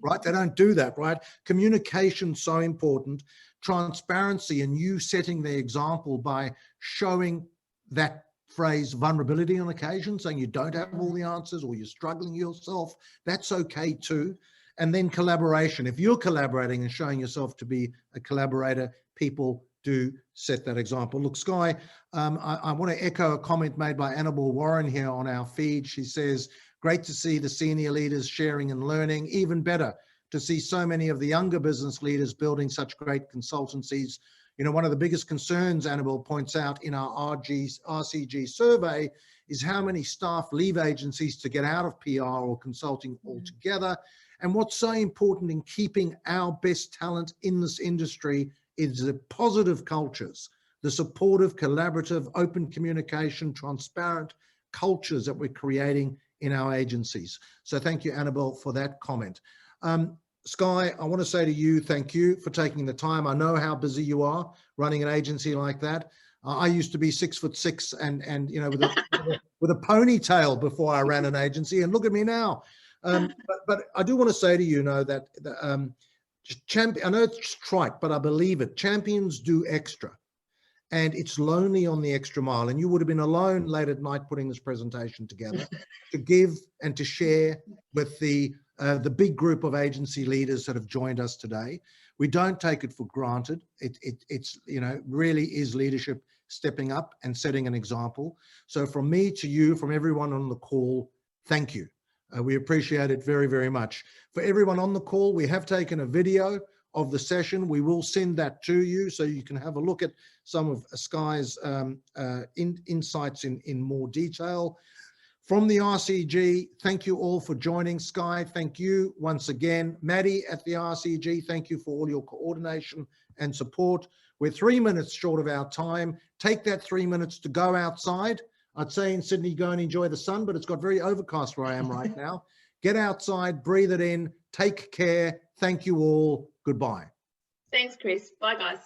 right? They don't do that, right? Communication's so important. Transparency and you setting the example by showing that phrase vulnerability on occasion, saying you don't have all the answers or you're struggling yourself, that's okay too. And then collaboration. If you're collaborating and showing yourself to be a collaborator, people do set that example. Look, Skye, I want to echo a comment made by Annabelle Warren here on our feed. She says, great to see the senior leaders sharing and learning. Even better to see so many of the younger business leaders building such great consultancies. You know, one of the biggest concerns, Annabelle points out in our RCG survey, is how many staff leave agencies to get out of PR or consulting altogether. And what's so important in keeping our best talent in this industry is the positive cultures, the supportive, collaborative, open communication, transparent cultures that we're creating in our agencies. So thank you, Annabelle, for that comment. Skye, I want to say to you, thank you for taking the time. I know how busy you are running an agency like that. I used to be 6'6" and you know, with a ponytail before I ran an agency, and look at me now. But I do want to say to you, that I know it's trite, but I believe it. Champions do extra, and it's lonely on the extra mile. And you would have been alone late at night putting this presentation together to give and to share with the big group of agency leaders that have joined us today. We don't take it for granted. It's you know, really is leadership stepping up and setting an example. So from me to you, from everyone on the call, thank you. We appreciate it very, very much. For everyone on the call, we have taken a video of the session. We will send that to you so you can have a look at some of Skye's insights in more detail. From the RCG, thank you all for joining. Skye, thank you once again. Maddie at the RCG, thank you for all your coordination and support. We're 3 minutes short of our time. Take that 3 minutes to go outside. I'd say in Sydney, go and enjoy the sun, but it's got very overcast where I am right now. Get outside, breathe it in, take care. Thank you all. Goodbye. Thanks, Chris. Bye, guys.